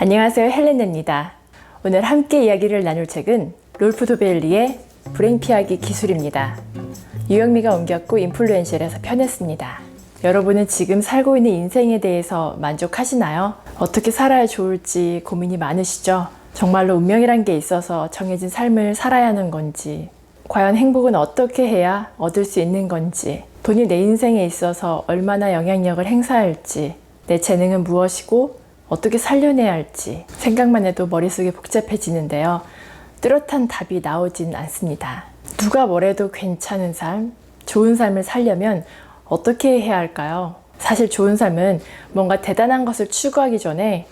안녕하세요, 헬레네입니다. 오늘 함께 이야기를 나눌 책은 롤프 도벨리의 불행 피하기 기술입니다. 유영미가 옮겼고 인플루엔셜에서 편했습니다. 여러분은 지금 살고 있는 인생에 대해서 만족하시나요? 어떻게 살아야 좋을지 고민이 많으시죠? 정말로 운명이란 게 있어서 정해진 삶을 살아야 하는 건지, 과연 행복은 어떻게 해야 얻을 수 있는 건지, 돈이 내 인생에 있어서 얼마나 영향력을 행사할지, 내 재능은 무엇이고 어떻게 살려내야 할지 생각만 해도 머릿속이 복잡해지는데요. 뚜렷한 답이 나오진 않습니다. 누가 뭐래도 괜찮은 삶, 좋은 삶을 살려면 어떻게 해야 할까요? 사실 좋은 삶은 뭔가 대단한 것을 추구하기 전에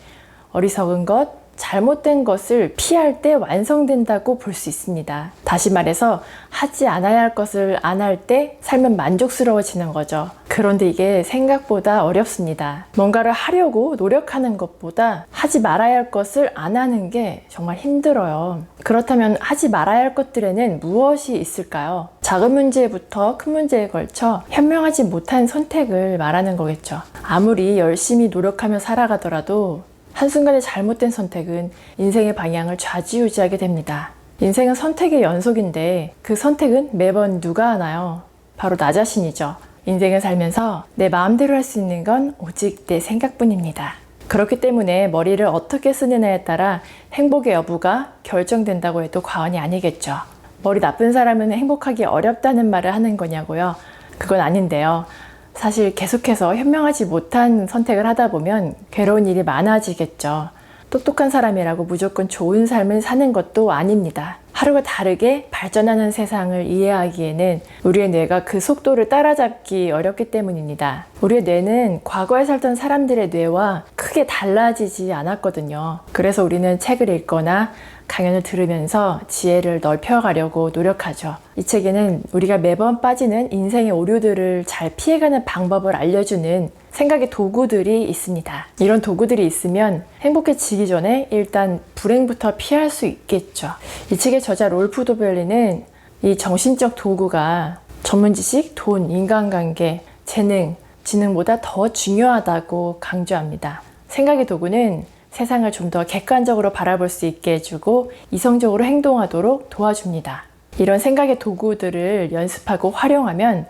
어리석은 것, 잘못된 것을 피할 때 완성된다고 볼 수 있습니다. 다시 말해서 하지 않아야 할 것을 안 할 때 삶은 만족스러워지는 거죠. 그런데 이게 생각보다 어렵습니다. 뭔가를 하려고 노력하는 것보다 하지 말아야 할 것을 안 하는 게 정말 힘들어요. 그렇다면 하지 말아야 할 것들에는 무엇이 있을까요? 작은 문제부터 큰 문제에 걸쳐 현명하지 못한 선택을 말하는 거겠죠. 아무리 열심히 노력하며 살아가더라도 한순간의 잘못된 선택은 인생의 방향을 좌지우지하게 됩니다. 인생은 선택의 연속인데 그 선택은 매번 누가 하나요? 바로 나 자신이죠. 인생을 살면서 내 마음대로 할 수 있는 건 오직 내 생각뿐입니다. 그렇기 때문에 머리를 어떻게 쓰느냐에 따라 행복의 여부가 결정된다고 해도 과언이 아니겠죠. 머리 나쁜 사람은 행복하기 어렵다는 말을 하는 거냐고요? 그건 아닌데요. 사실 계속해서 현명하지 못한 선택을 하다 보면 괴로운 일이 많아지겠죠. 똑똑한 사람이라고 무조건 좋은 삶을 사는 것도 아닙니다. 하루가 다르게 발전하는 세상을 이해하기에는 우리의 뇌가 그 속도를 따라잡기 어렵기 때문입니다. 우리의 뇌는 과거에 살던 사람들의 뇌와 크게 달라지지 않았거든요. 그래서 우리는 책을 읽거나 강연을 들으면서 지혜를 넓혀가려고 노력하죠. 이 책에는 우리가 매번 빠지는 인생의 오류들을 잘 피해가는 방법을 알려주는 생각의 도구들이 있습니다. 이런 도구들이 있으면 행복해지기 전에 일단 불행부터 피할 수 있겠죠. 이 책의 저자 롤프 도벨리는 이 정신적 도구가 전문 지식, 돈, 인간관계, 재능, 지능보다 더 중요하다고 강조합니다. 생각의 도구는 세상을 좀 더 객관적으로 바라볼 수 있게 해주고 이성적으로 행동하도록 도와줍니다. 이런 생각의 도구들을 연습하고 활용하면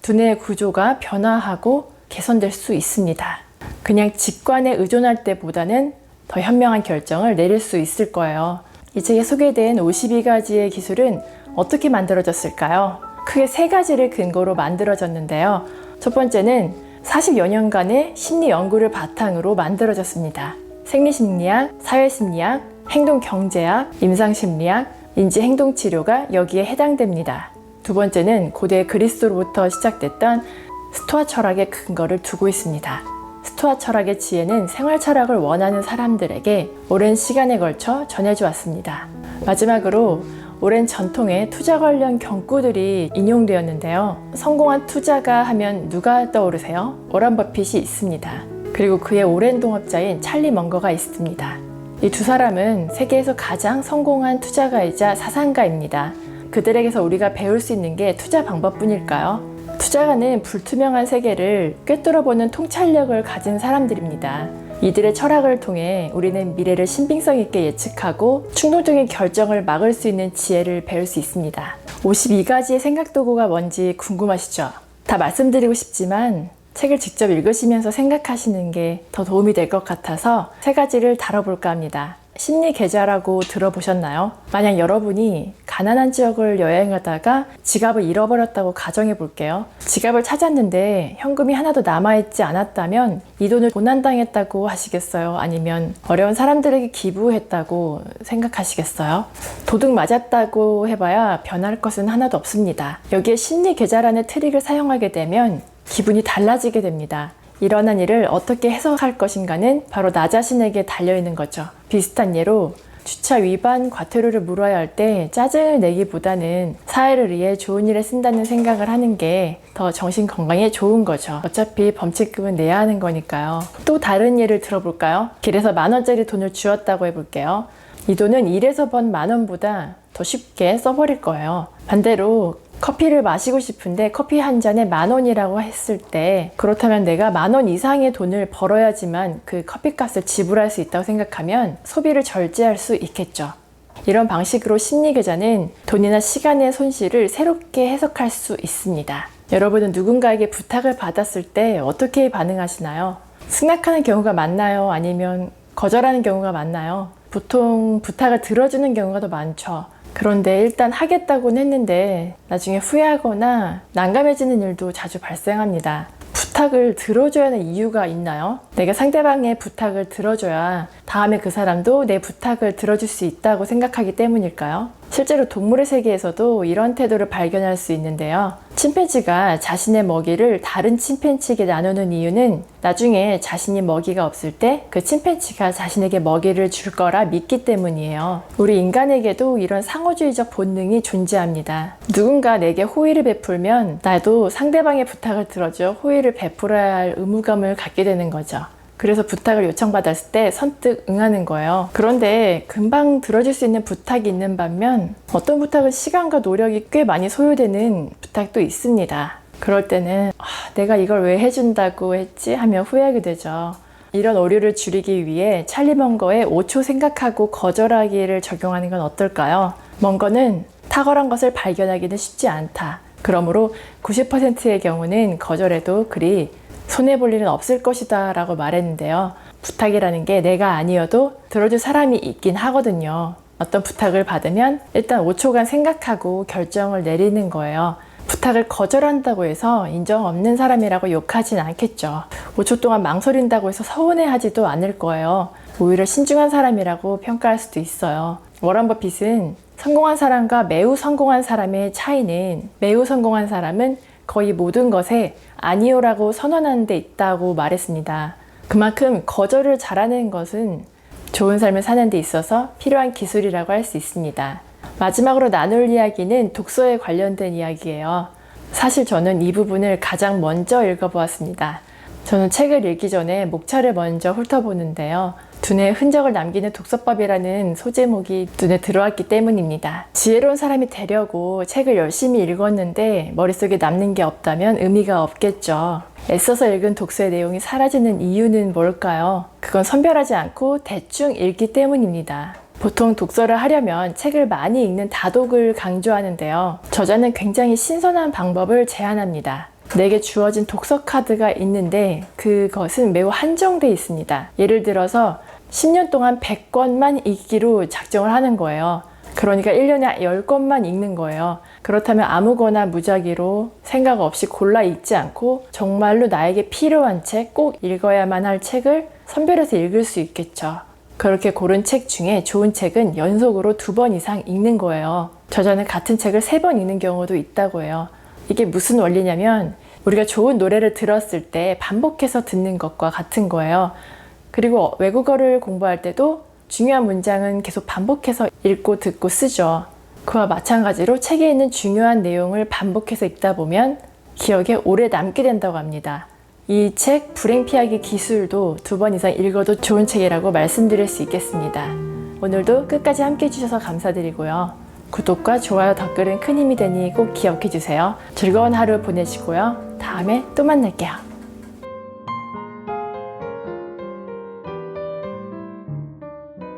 두뇌의 구조가 변화하고 개선될 수 있습니다. 그냥 직관에 의존할 때보다는 더 현명한 결정을 내릴 수 있을 거예요. 이 책에 소개된 52가지의 기술은 어떻게 만들어졌을까요? 크게 3가지를 근거로 만들어졌는데요. 첫 번째는 40여 년간의 심리 연구를 바탕으로 만들어졌습니다. 생리심리학, 사회심리학, 행동경제학, 임상심리학, 인지행동치료가 여기에 해당됩니다. 두 번째는 고대 그리스로부터 시작됐던 스토아 철학의 근거를 두고 있습니다. 스토아 철학의 지혜는 생활 철학을 원하는 사람들에게 오랜 시간에 걸쳐 전해져 왔습니다. 마지막으로 오랜 전통의 투자 관련 경구들이 인용되었는데요. 성공한 투자가 하면 누가 떠오르세요? 워런 버핏이 있습니다. 그리고 그의 오랜 동업자인 찰리 먼거가 있습니다. 이 두 사람은 세계에서 가장 성공한 투자가이자 사상가입니다. 그들에게서 우리가 배울 수 있는 게 투자 방법뿐일까요? 투자가는 불투명한 세계를 꿰뚫어보는 통찰력을 가진 사람들입니다. 이들의 철학을 통해 우리는 미래를 신빙성 있게 예측하고 충동적인 결정을 막을 수 있는 지혜를 배울 수 있습니다. 52가지의 생각 도구가 뭔지 궁금하시죠? 다 말씀드리고 싶지만 책을 직접 읽으시면서 생각하시는 게 더 도움이 될 것 같아서 3가지를 다뤄볼까 합니다. 심리 계좌라고 들어보셨나요? 만약 여러분이 가난한 지역을 여행하다가 지갑을 잃어버렸다고 가정해 볼게요. 지갑을 찾았는데 현금이 하나도 남아있지 않았다면 이 돈을 도난당했다고 하시겠어요? 아니면 어려운 사람들에게 기부했다고 생각하시겠어요? 도둑 맞았다고 해봐야 변할 것은 하나도 없습니다. 여기에 심리 계좌라는 트릭을 사용하게 되면 기분이 달라지게 됩니다. 일어난 일을 어떻게 해석할 것인가는 바로 나 자신에게 달려있는 거죠. 비슷한 예로 주차 위반 과태료를 물어야 할 때 짜증을 내기보다는 사회를 위해 좋은 일에 쓴다는 생각을 하는 게 더 정신 건강에 좋은 거죠. 어차피 범칙금은 내야 하는 거니까요. 또 다른 예를 들어볼까요? 길에서 10,000원짜리 돈을 주었다고 해볼게요. 이 돈은 일해서 번 10,000원보다 더 쉽게 써버릴 거예요. 반대로 커피를 마시고 싶은데 커피 한 잔에 10,000원이라고 했을 때, 그렇다면 내가 10,000원 이상의 돈을 벌어야지만 그 커피값을 지불할 수 있다고 생각하면 소비를 절제할 수 있겠죠. 이런 방식으로 심리계좌는 돈이나 시간의 손실을 새롭게 해석할 수 있습니다. 여러분은 누군가에게 부탁을 받았을 때 어떻게 반응하시나요? 승낙하는 경우가 많나요? 아니면 거절하는 경우가 많나요? 보통 부탁을 들어주는 경우가 더 많죠. 그런데 일단 하겠다고는 했는데 나중에 후회하거나 난감해지는 일도 자주 발생합니다. 부탁을 들어줘야 하는 이유가 있나요? 내가 상대방의 부탁을 들어줘야 다음에 그 사람도 내 부탁을 들어줄 수 있다고 생각하기 때문일까요? 실제로 동물의 세계에서도 이런 태도를 발견할 수 있는데요. 침팬지가 자신의 먹이를 다른 침팬지에게 나누는 이유는 나중에 자신이 먹이가 없을 때 그 침팬지가 자신에게 먹이를 줄 거라 믿기 때문이에요. 우리 인간에게도 이런 상호주의적 본능이 존재합니다. 누군가 내게 호의를 베풀면 나도 상대방의 부탁을 들어줘 호의를 베풀어야 할 의무감을 갖게 되는 거죠. 그래서 부탁을 요청받았을 때 선뜻 응하는 거예요. 그런데 금방 들어줄 수 있는 부탁이 있는 반면 어떤 부탁은 시간과 노력이 꽤 많이 소요되는 부탁도 있습니다. 그럴 때는 내가 이걸 왜 해준다고 했지? 하며 후회하게 되죠. 이런 오류를 줄이기 위해 찰리 먼거의 5초 생각하고 거절하기를 적용하는 건 어떨까요? 먼거는 탁월한 것을 발견하기는 쉽지 않다. 그러므로 90%의 경우는 거절해도 그리 손해볼 일은 없을 것이다 라고 말했는데요. 부탁이라는 게 내가 아니어도 들어줄 사람이 있긴 하거든요. 어떤 부탁을 받으면 일단 5초간 생각하고 결정을 내리는 거예요. 부탁을 거절한다고 해서 인정 없는 사람이라고 욕하진 않겠죠. 5초 동안 망설인다고 해서 서운해하지도 않을 거예요. 오히려 신중한 사람이라고 평가할 수도 있어요. 워런 버핏은 성공한 사람과 매우 성공한 사람의 차이는, 매우 성공한 사람은 거의 모든 것에 아니오라고 선언하는 데 있다고 말했습니다. 그만큼 거절을 잘하는 것은 좋은 삶을 사는 데 있어서 필요한 기술이라고 할 수 있습니다. 마지막으로 나눌 이야기는 독서에 관련된 이야기예요. 사실 저는 이 부분을 가장 먼저 읽어보았습니다. 저는 책을 읽기 전에 목차를 먼저 훑어보는데요. 두뇌에 흔적을 남기는 독서법이라는 소제목이 눈에 들어왔기 때문입니다. 지혜로운 사람이 되려고 책을 열심히 읽었는데 머릿속에 남는 게 없다면 의미가 없겠죠. 애써서 읽은 독서의 내용이 사라지는 이유는 뭘까요? 그건 선별하지 않고 대충 읽기 때문입니다. 보통 독서를 하려면 책을 많이 읽는 다독을 강조하는데요. 저자는 굉장히 신선한 방법을 제안합니다. 내게 주어진 독서 카드가 있는데 그것은 매우 한정되어 있습니다. 예를 들어서 10년 동안 100권만 읽기로 작정을 하는 거예요. 그러니까 1년에 10권만 읽는 거예요. 그렇다면 아무거나 무작위로 생각 없이 골라 읽지 않고 정말로 나에게 필요한 책, 꼭 읽어야만 할 책을 선별해서 읽을 수 있겠죠. 그렇게 고른 책 중에 좋은 책은 연속으로 2번 이상 읽는 거예요. 저자는 같은 책을 3번 읽는 경우도 있다고 해요. 이게 무슨 원리냐면 우리가 좋은 노래를 들었을 때 반복해서 듣는 것과 같은 거예요. 그리고 외국어를 공부할 때도 중요한 문장은 계속 반복해서 읽고 듣고 쓰죠. 그와 마찬가지로 책에 있는 중요한 내용을 반복해서 읽다 보면 기억에 오래 남게 된다고 합니다. 이 책 불행 피하기 기술도 2번 이상 읽어도 좋은 책이라고 말씀드릴 수 있겠습니다. 오늘도 끝까지 함께 해주셔서 감사드리고요. 구독과 좋아요, 댓글은 큰 힘이 되니 꼭 기억해 주세요. 즐거운 하루 보내시고요. 다음에 또 만날게요.